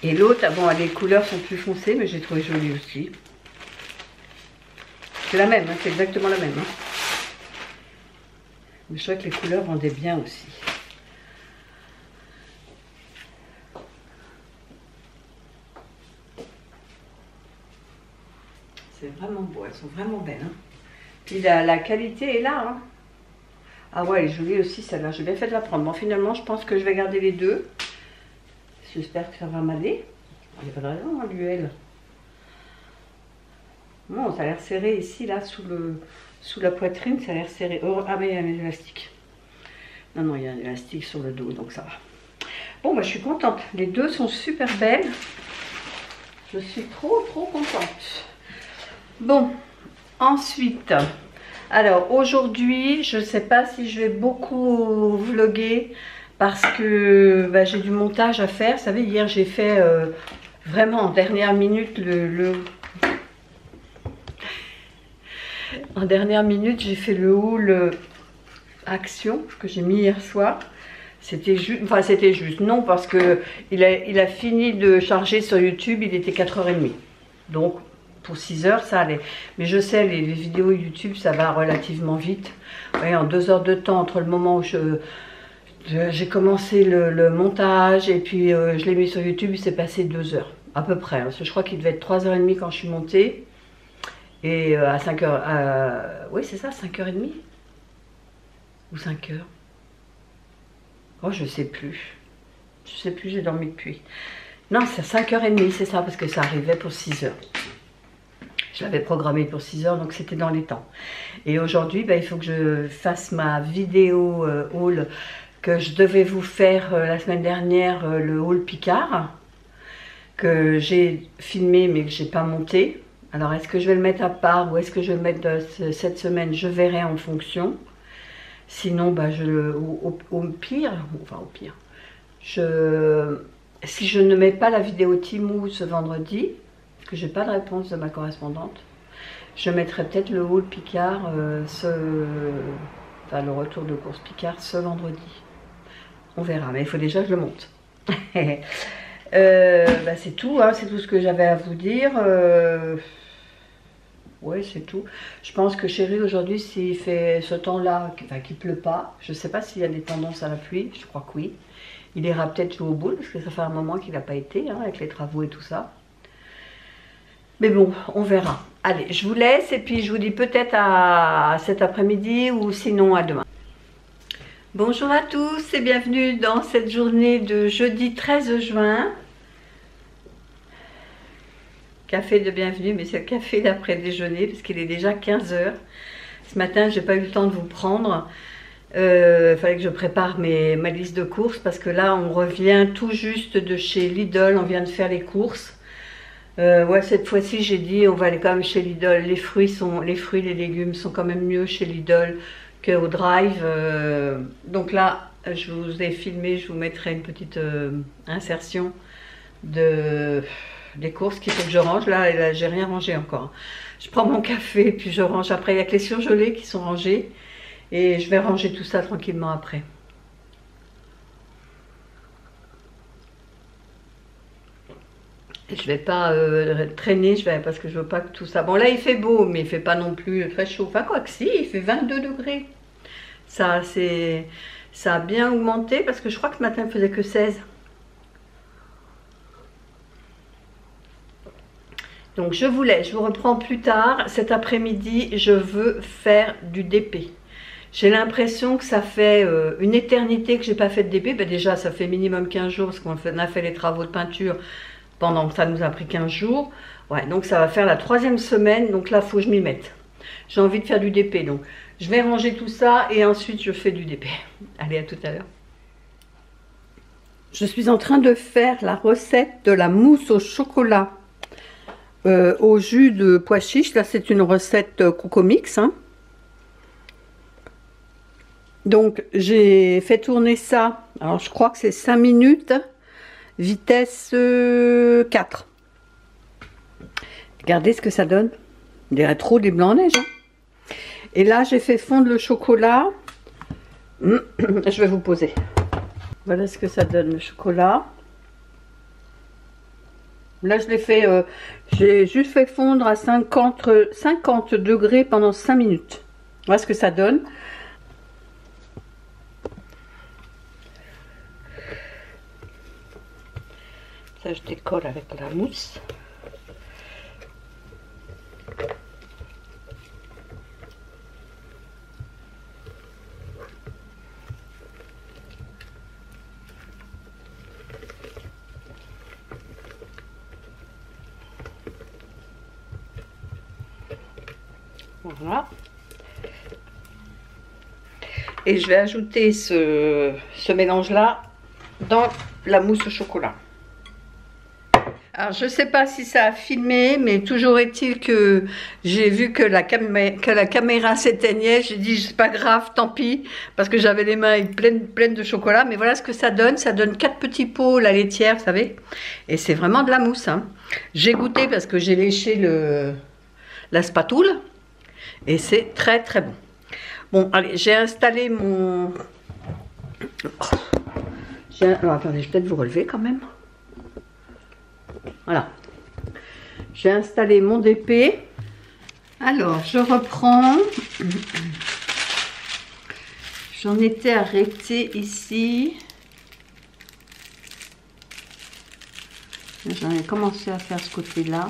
Et l'autre, ah bon, les couleurs sont plus foncées, mais j'ai trouvé jolie aussi. C'est la même, hein, c'est exactement la même. Hein. Mais je trouvais que les couleurs rendaient bien aussi. C'est vraiment beau, elles sont vraiment belles. Hein. Puis la qualité est là. Hein. Ah ouais, elle est jolie aussi celle-là, j'ai bien fait de la prendre. Bon, finalement, je pense que je vais garder les deux. J'espère que ça va m'aller. Il n'y a pas de raison, hein, l'UL. Bon, ça a l'air serré ici, là, sous la poitrine, ça a l'air serré. Oh, ah, mais il y a un élastique. Non, non, il y a un élastique sur le dos, donc ça va. Bon, bah, je suis contente. Les deux sont super belles. Je suis trop contente. Bon, ensuite, alors aujourd'hui, je ne sais pas si je vais beaucoup vlogger parce que bah, j'ai du montage à faire. Vous savez, hier, j'ai fait vraiment en dernière minute En dernière minute, j'ai fait le haul action que j'ai mis hier soir. C'était juste, enfin c'était juste, non, parce que il a fini de charger sur YouTube, il était 4h30. Donc pour 6 heures, ça allait. Mais je sais, les vidéos YouTube, ça va relativement vite. Ouais, en 2 heures de temps, entre le moment où j'ai commencé le montage et puis je l'ai mis sur YouTube, il s'est passé 2 heures, à peu près. Parce que je crois qu'il devait être 3h30 quand je suis montée. Et à 5h, oui c'est ça, 5h30 ou 5h. Oh, je sais plus. Je sais plus, j'ai dormi depuis. Non, c'est 5h30, c'est ça, parce que ça arrivait pour 6h. Je l'avais programmé pour 6h, donc c'était dans les temps. Et aujourd'hui, bah, il faut que je fasse ma vidéo haul que je devais vous faire la semaine dernière, le haul Picard, que j'ai filmé mais que j'ai pas monté. Alors, est-ce que je vais le mettre à part ou est-ce que je vais le mettre cette semaine? Je verrai en fonction. Sinon, bah, au pire, si je ne mets pas la vidéo Temu ce vendredi, parce que j'ai pas de réponse de ma correspondante, je mettrai peut-être le haul Picard, enfin le retour de course Picard ce vendredi. On verra, mais il faut déjà que je le monte. Bah, c'est tout, hein, c'est tout ce que j'avais à vous dire. Ouais, c'est tout. Je pense que chérie, aujourd'hui, s'il fait ce temps-là, enfin, qu'il ne pleut pas, je ne sais pas s'il y a des tendances à la pluie, je crois que oui. Il ira peut-être jouer au boule, parce que ça fait un moment qu'il n'a pas été, hein, avec les travaux et tout ça. Mais bon, on verra. Allez, je vous laisse, et puis je vous dis peut-être à cet après-midi, ou sinon à demain. Bonjour à tous, et bienvenue dans cette journée de jeudi 13 juin. Café de bienvenue, mais c'est le café d'après-déjeuner parce qu'il est déjà 15 h. Ce matin, j'ai pas eu le temps de vous prendre. Fallait que je prépare ma liste de courses parce que là, on revient tout juste de chez Lidl. On vient de faire les courses. Ouais, cette fois-ci, j'ai dit on va aller quand même chez Lidl. Les fruits, les légumes sont quand même mieux chez Lidl qu'au Drive. Donc là, je vous ai filmé, je vous mettrai une petite insertion des courses qu'il faut que je range. Là j'ai rien rangé encore. Je prends mon café puis je range après. Il y a que les surgelés qui sont rangés et je vais ranger tout ça tranquillement après. Et je vais pas traîner, parce que je veux pas que tout ça... Bon là il fait beau mais il fait pas non plus très chaud. Enfin quoi que si, il fait 22 degrés. Ça a bien augmenté parce que je crois que ce matin il faisait que 16. Donc je vous laisse, je vous reprends plus tard. Cet après-midi, je veux faire du DP. J'ai l'impression que ça fait une éternité que j'ai pas fait de DP. Ben déjà, ça fait minimum 15 jours parce qu'on a fait les travaux de peinture pendant que ça nous a pris 15 jours. Ouais, donc ça va faire la 3e semaine. Donc là, il faut que je m'y mette. J'ai envie de faire du DP. Donc je vais ranger tout ça et ensuite je fais du DP. Allez, à tout à l'heure. Je suis en train de faire la recette de la mousse au chocolat. Au jus de pois chiche. Là c'est une recette Coco Mix, hein. Donc j'ai fait tourner ça, alors je crois que c'est 5 minutes, vitesse 4. Regardez ce que ça donne. On dirait trop des blancs en neige. Hein. Et là j'ai fait fondre le chocolat. Je vais vous poser. Voilà ce que ça donne le chocolat. Là je l'ai fait, j'ai juste fait fondre à 50 degrés pendant 5 minutes. Voilà ce que ça donne. Ça je décolle avec la mousse. Voilà. Et je vais ajouter ce mélange là dans la mousse au chocolat. Alors je ne sais pas si ça a filmé, mais toujours est-il que j'ai vu que la caméra s'éteignait. J'ai dit c'est pas grave, tant pis, parce que j'avais les mains pleines de chocolat. Mais voilà ce que ça donne. Ça donne 4 petits pots la laitière, vous savez. Et c'est vraiment de la mousse. Hein. J'ai goûté parce que j'ai léché la spatule. Et c'est très très bon. Bon, allez, j'ai installé mon... Alors, attendez, je vais peut-être vous relever quand même. Voilà. J'ai installé mon DP. Alors, je reprends. J'en étais arrêtée ici. J'en ai commencé à faire ce côté-là.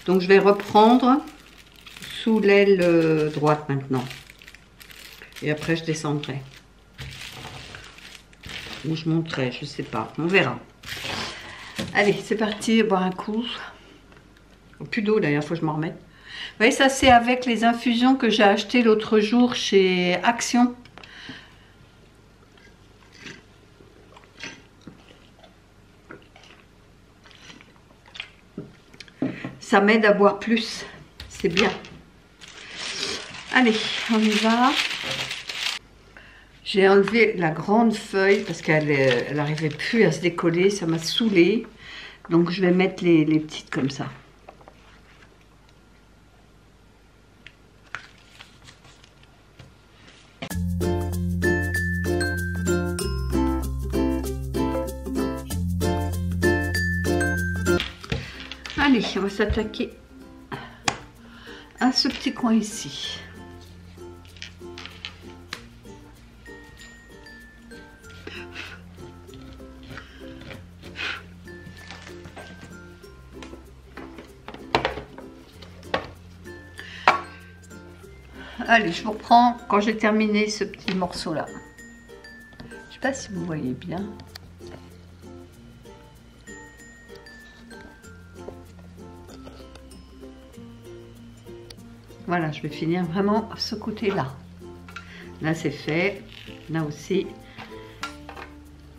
Donc, je vais reprendre sous l'aile droite maintenant. Et après, je descendrai. Ou je monterai, je ne sais pas. On verra. Allez, c'est parti, boire un coup. Plus d'eau d'ailleurs, il faut que je m'en remette. Vous voyez, ça c'est avec les infusions que j'ai achetées l'autre jour chez Action. Ça m'aide à boire plus. C'est bien. Allez, on y va. J'ai enlevé la grande feuille parce qu'elle n'arrivait plus à se décoller. Ça m'a saoulée. Donc je vais mettre les petites comme ça. Allez, on va s'attaquer à ce petit coin ici. Allez, je vous reprends quand j'ai terminé ce petit morceau là. Je sais pas si vous voyez bien. Voilà, je vais finir vraiment ce côté-là. Là, c'est fait. Là aussi.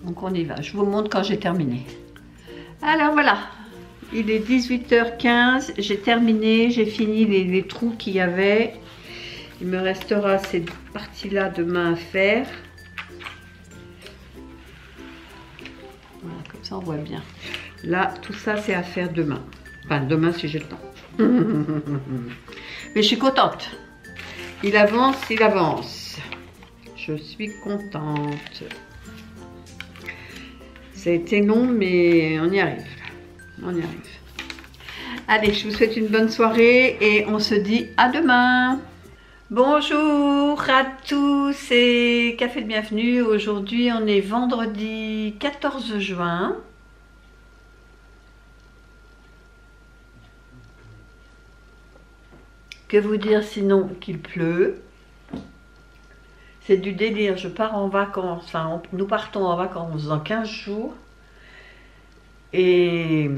Donc, on y va. Je vous montre quand j'ai terminé. Alors, voilà. Il est 18h15. J'ai terminé. J'ai fini les trous qu'il y avait. Il me restera cette partie-là demain à faire. Voilà, comme ça, on voit bien. Là, tout ça, c'est à faire demain. Enfin, demain, si j'ai le temps. Mais je suis contente. Il avance, il avance. Je suis contente. Ça a été long, mais on y arrive. On y arrive. Allez, je vous souhaite une bonne soirée et on se dit à demain. Bonjour à tous, c'est Café de Bienvenue. Aujourd'hui, on est vendredi 14 juin. Que vous dire sinon qu'il pleut? C'est du délire, je pars en vacances, enfin nous partons en vacances dans 15 jours. Et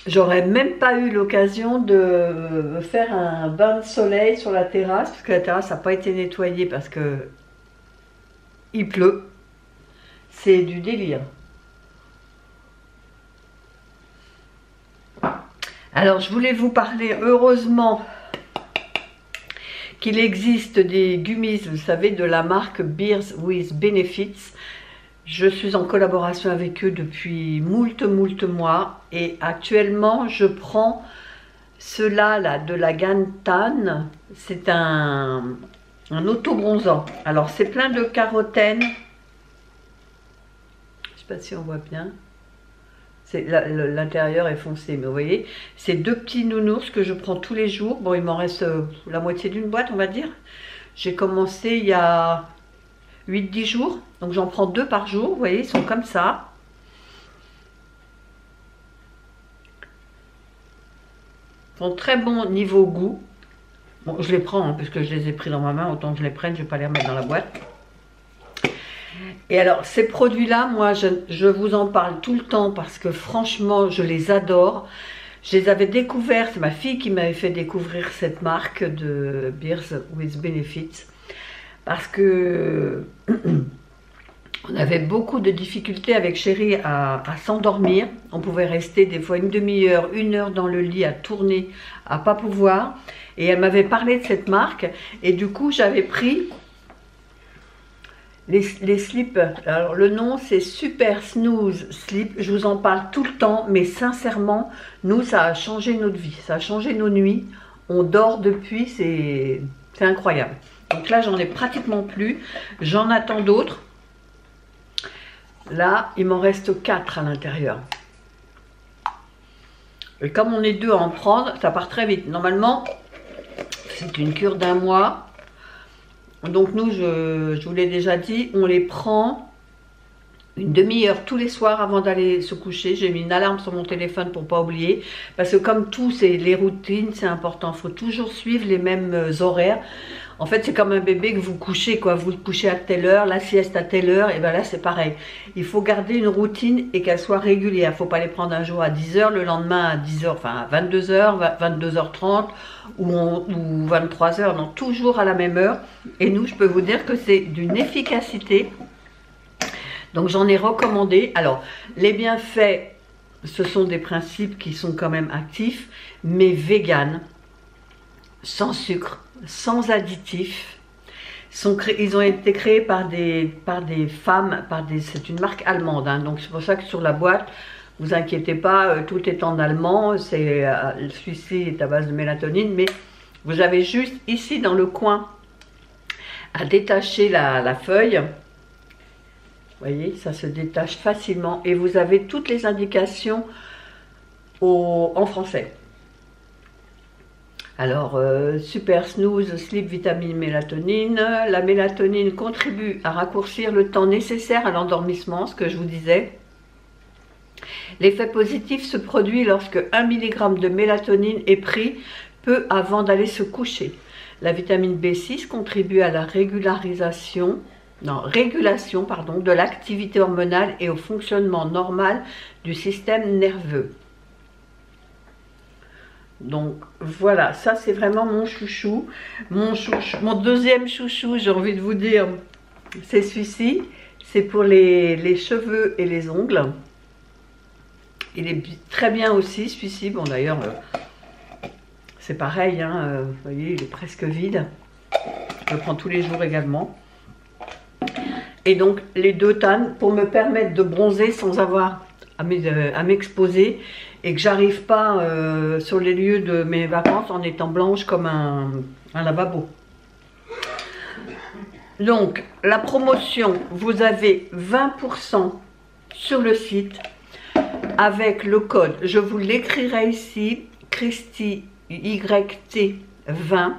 j'aurais même pas eu l'occasion de faire un bain de soleil sur la terrasse, parce que la terrasse n'a pas été nettoyée parce que il pleut. C'est du délire. Alors je voulais vous parler, heureusement qu'il existe des gummies, vous savez, de la marque Beers with Benefits. Je suis en collaboration avec eux depuis moult mois et actuellement je prends cela là de la gamme Tan. C'est un auto-bronzant. Alors c'est plein de carotène. Je ne sais pas si on voit bien. L'intérieur est foncé, mais vous voyez, c'est 2 petits nounours que je prends tous les jours. Bon, il m'en reste la moitié d'une boîte, on va dire. J'ai commencé il y a 8-10 jours, donc j'en prends 2 par jour. Vous voyez, ils sont comme ça. Ils sont très bons niveau goût. Bon, je les prends, hein, puisque je les ai pris dans ma main, autant que je les prenne, je ne vais pas les remettre dans la boîte. Et alors, ces produits-là, moi, je vous en parle tout le temps parce que franchement, je les adore. Je les avais découverts, c'est ma fille qui m'avait fait découvrir cette marque de Beers with Benefits. Parce que on avait beaucoup de difficultés avec Chérie à s'endormir. On pouvait rester des fois une demi-heure, 1 heure dans le lit à tourner, à pas pouvoir. Et elle m'avait parlé de cette marque. Et du coup, j'avais pris les slips. Alors le nom c'est Super Snooze Slip. Je vous en parle tout le temps, mais sincèrement, nous ça a changé notre vie, ça a changé nos nuits. On dort depuis, c'est incroyable. Donc là j'en ai pratiquement plus, j'en attends d'autres. Là il m'en reste 4 à l'intérieur. Et comme on est 2 à en prendre, ça part très vite. Normalement c'est une cure d'1 mois. Donc nous, je vous l'ai déjà dit, on les prend une demi-heure tous les soirs avant d'aller se coucher. J'ai mis une alarme sur mon téléphone pour ne pas oublier. Parce que comme tout, c'est les routines, c'est important. Il faut toujours suivre les mêmes horaires. En fait, c'est comme un bébé que vous couchez, quoi. Vous le couchez à telle heure, la sieste à telle heure, et bien là, c'est pareil. Il faut garder une routine et qu'elle soit régulière. Il ne faut pas les prendre un jour à 10 h, le lendemain à 10 h, enfin à 22 h, 22 h 30 ou 23 h, non, toujours à la même heure. Et nous, je peux vous dire que c'est d'une efficacité. Donc, j'en ai recommandé. Alors, les bienfaits, ce sont des principes qui sont quand même actifs, mais véganes, sans sucre, sans additifs. Ils ont été créés par des femmes, c'est une marque allemande, hein, donc c'est pour ça que sur la boîte, vous inquiétez pas, tout est en allemand, celui-ci est à base de mélatonine, mais vous avez juste ici dans le coin à détacher la feuille. Vous voyez, ça se détache facilement et vous avez toutes les indications en français. Alors, Super Snooze, Sleep, vitamine, mélatonine. La mélatonine contribue à raccourcir le temps nécessaire à l'endormissement, ce que je vous disais. L'effet positif se produit lorsque 1 mg de mélatonine est pris peu avant d'aller se coucher. La vitamine B6 contribue à la régulation de l'activité hormonale et au fonctionnement normal du système nerveux. Donc voilà, ça c'est vraiment mon chouchou. Mon deuxième chouchou, j'ai envie de vous dire, c'est celui-ci. C'est pour les cheveux et les ongles. Il est très bien aussi celui-ci. Bon d'ailleurs, c'est pareil, hein, vous voyez, il est presque vide. Je le prends tous les jours également. Et donc les 2 tannes pour me permettre de bronzer sans avoir à m'exposer. Et que j'arrive pas sur les lieux de mes vacances en étant blanche comme un lavabo. Donc, la promotion, vous avez 20% sur le site avec le code. Je vous l'écrirai ici, Christy YT 20.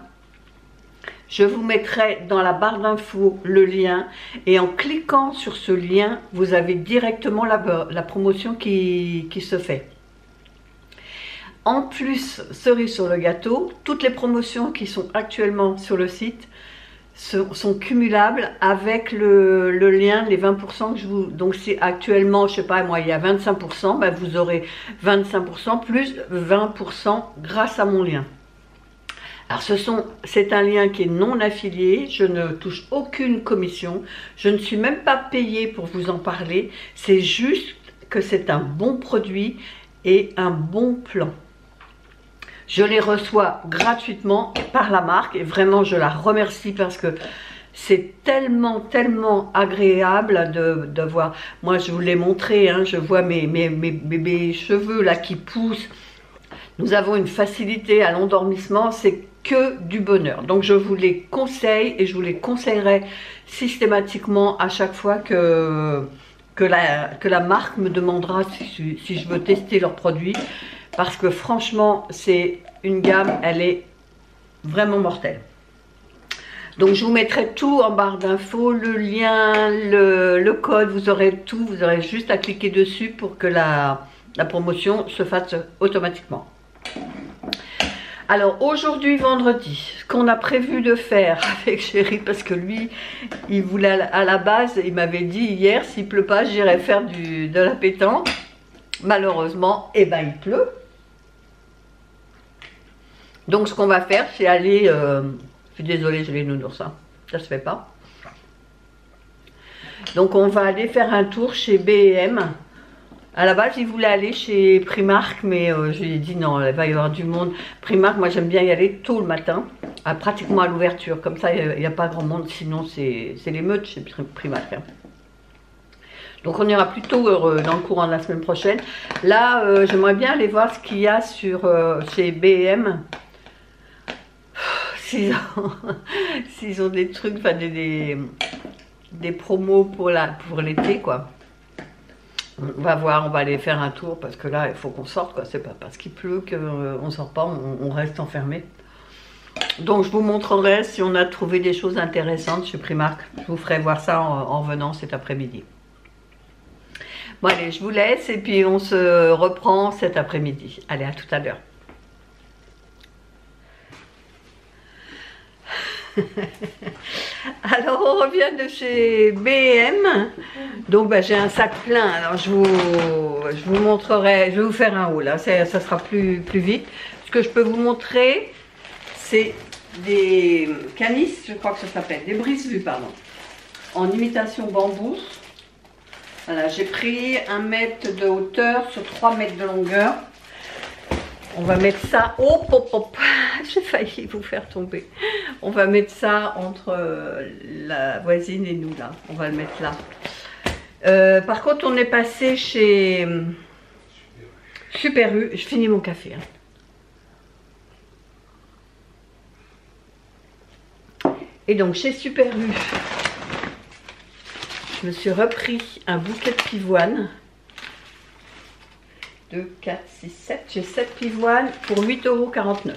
Je vous mettrai dans la barre d'infos le lien et en cliquant sur ce lien, vous avez directement la promotion qui se fait. En plus, cerise sur le gâteau, toutes les promotions qui sont actuellement sur le site sont cumulables avec le lien, les 20% que je vous... Donc si actuellement, je sais pas moi, il y a 25%, ben vous aurez 25% plus 20% grâce à mon lien. Alors c'est un lien qui est non affilié, je ne touche aucune commission, je ne suis même pas payée pour vous en parler, c'est juste que c'est un bon produit et un bon plan. Je les reçois gratuitement par la marque et vraiment je la remercie parce que c'est tellement agréable de voir. Moi je vous l'ai montré, hein, je vois mes cheveux là qui poussent. Nous avons une facilité à l'endormissement, c'est que du bonheur. Donc je vous les conseille et je vous les conseillerai systématiquement à chaque fois que la marque me demandera si je veux tester leurs produits. Parce que franchement, c'est une gamme, elle est vraiment mortelle. Donc je vous mettrai tout en barre d'infos, le lien, le code, vous aurez tout. Vous aurez juste à cliquer dessus pour que la promotion se fasse automatiquement. Alors aujourd'hui vendredi, ce qu'on a prévu de faire avec Chéri, parce que lui il voulait à la base, il m'avait dit hier s'il pleut pas j'irai faire de la pétanque. Malheureusement, eh ben il pleut. Donc ce qu'on va faire c'est aller, je suis désolée j'ai les nounours, hein, ça se fait pas. Donc on va aller faire un tour chez B&M. À la base, il voulait aller chez Primark, mais je lui ai dit non, il va y avoir du monde. Primark, moi j'aime bien y aller tôt le matin, pratiquement à l'ouverture. Comme ça, il n'y a pas grand monde, sinon c'est l'émeute chez Primark. Hein. Donc on ira plutôt dans le courant de la semaine prochaine. Là, j'aimerais bien aller voir ce qu'il y a chez B&M. S'ils ont des trucs, enfin des promos pour l'été, quoi. On va voir, on va aller faire un tour parce que là il faut qu'on sorte, quoi. C'est pas parce qu'il pleut qu'on sort pas, on reste enfermé. Donc je vous montrerai si on a trouvé des choses intéressantes chez Primark. Je vous ferai voir ça en venant cet après-midi. Bon allez, je vous laisse et puis on se reprend cet après-midi. Allez, à tout à l'heure. Alors on revient de chez B&M. Donc bah, j'ai un sac plein. Alors je vous montrerai, je vais vous faire un haul, hein. Ça sera plus vite. Ce que je peux vous montrer, c'est des canis, je crois que ça s'appelle, des brise-vue, pardon, en imitation bambou. Voilà, j'ai pris 1 mètre de hauteur sur 3 mètres de longueur. On va mettre ça, hop, hop, hop, j'ai failli vous faire tomber. On va mettre ça entre la voisine et nous là, on va le mettre là. Par contre, on est passé chez Super U, je finis mon café. Hein. Et donc chez Super U, je me suis repris un bouquet de pivoine. 2, 4, 6, 7. J'ai 7 pivoines pour 8,49 €.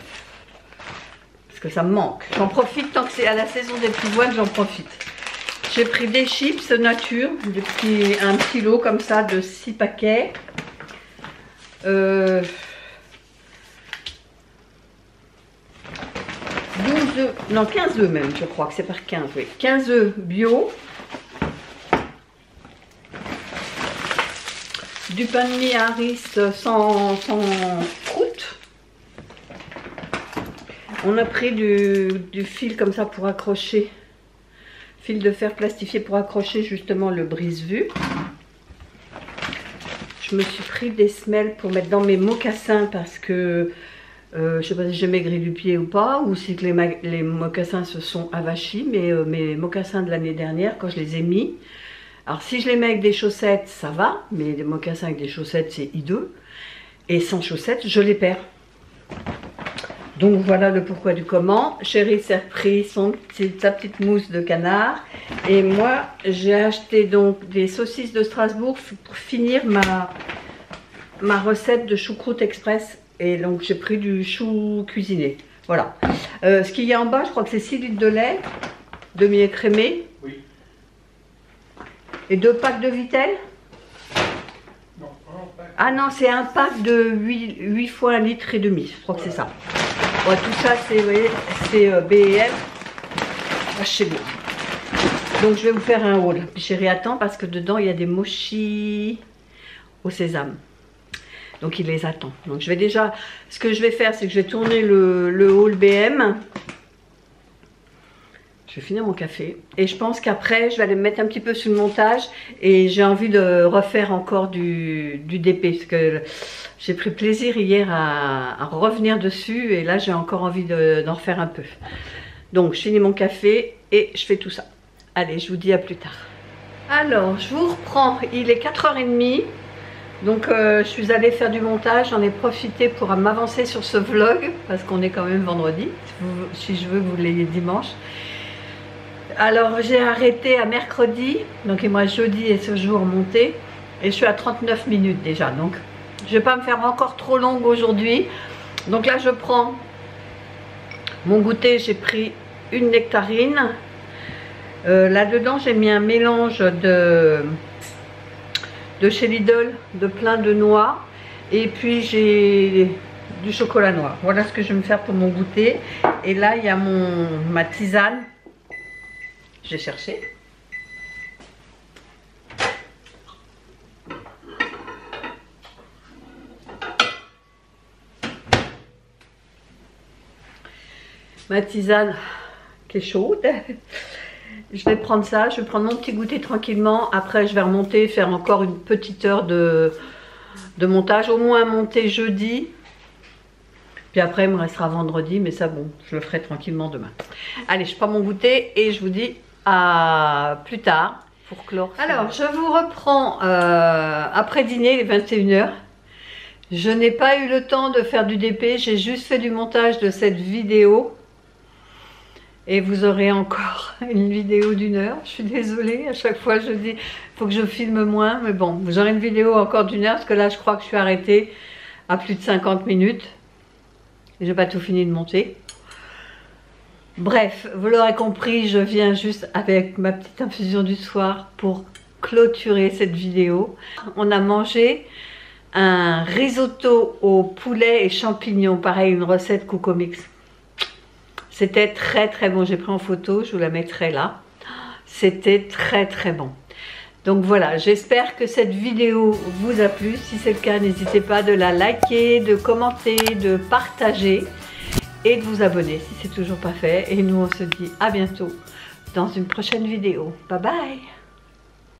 Parce que ça me manque. J'en profite tant que c'est à la saison des pivoines, j'en profite. J'ai pris des chips nature, un petit lot comme ça de 6 paquets. 12 œufs, non 15 œufs même, je crois que c'est par 15, oui. 15 œufs bio. Du pain de mie Harris sans croûte. On a pris du fil comme ça pour accrocher, fil de fer plastifié pour accrocher justement le brise-vue. Je me suis pris des semelles pour mettre dans mes mocassins parce que je sais pas si j'ai maigri du pied ou pas, ou si que les mocassins se sont avachis, mais mes mocassins de l'année dernière, quand je les ai mis, alors si je les mets avec des chaussettes, ça va, mais les mocassins avec des chaussettes, c'est hideux. Et sans chaussettes, je les perds. Donc voilà le pourquoi du comment. Chéri s'est repris sa petite mousse de canard. Et moi, j'ai acheté donc des saucisses de Strasbourg pour finir ma recette de choucroute express. Et donc j'ai pris du chou cuisiné. Voilà. Ce qu'il y a en bas, je crois que c'est 6 litres de lait, demi-écrémé. Oui. Et 2 packs de Vittel? Non, un pack. Ah non, c'est un pack de 8 fois 1,5 litre. Je crois que c'est ça. Ouais, tout ça, c'est B&M chez moi. Donc je vais vous faire un haul. Puis Chéri attend parce que dedans, il y a des mochis au sésame. Donc il les attend. Donc je vais déjà... Ce que je vais faire, c'est que je vais tourner le haul B&M. Je vais finir mon café. Et je pense qu'après, je vais aller me mettre un petit peu sur le montage. Et j'ai envie de refaire encore du DP. Parce que j'ai pris plaisir hier à revenir dessus. Et là, j'ai encore envie d'en refaire un peu. Donc, je finis mon café et je fais tout ça. Allez, je vous dis à plus tard. Alors, je vous reprends. Il est 4h30. Donc, je suis allée faire du montage. J'en ai profité pour m'avancer sur ce vlog. Parce qu'on est quand même vendredi. Si je veux que vous l'ayez dimanche. Alors, j'ai arrêté à mercredi. Donc, et moi, jeudi et ce jour monté. Et je suis à 39 minutes déjà. Donc, je ne vais pas me faire encore trop longue aujourd'hui. Donc là, je prends mon goûter. J'ai pris une nectarine. Là-dedans, j'ai mis un mélange de chez Lidl, de plein de noix. Et puis, j'ai du chocolat noir. Voilà ce que je vais me faire pour mon goûter. Et là, il y a ma tisane. J'ai cherché. Ma tisane qui est chaude. Je vais prendre ça, je vais prendre mon petit goûter tranquillement. Après, je vais remonter, faire encore une petite heure de montage. Au moins monter jeudi. Puis après, il me restera vendredi. Mais ça, bon, je le ferai tranquillement demain. Allez, je prends mon goûter et je vous dis à plus tard pour clore. Alors, je vous reprends après dîner, les 21h. Je n'ai pas eu le temps de faire du DP. J'ai juste fait du montage de cette vidéo. Et vous aurez encore une vidéo d'1 heure. Je suis désolée, à chaque fois je dis il faut que je filme moins. Mais bon, vous aurez une vidéo encore d'1 heure parce que là je crois que je suis arrêtée à plus de 50 minutes. Et je n'ai pas tout fini de monter. Bref, vous l'aurez compris, je viens juste avec ma petite infusion du soir pour clôturer cette vidéo. On a mangé un risotto au poulet et champignons. Pareil, une recette Coucomix. C'était très très bon, j'ai pris en photo, je vous la mettrai là. C'était très très bon. Donc voilà, j'espère que cette vidéo vous a plu. Si c'est le cas, n'hésitez pas de la liker, de commenter, de partager et de vous abonner si c'est toujours pas fait. Et nous on se dit à bientôt dans une prochaine vidéo. Bye bye!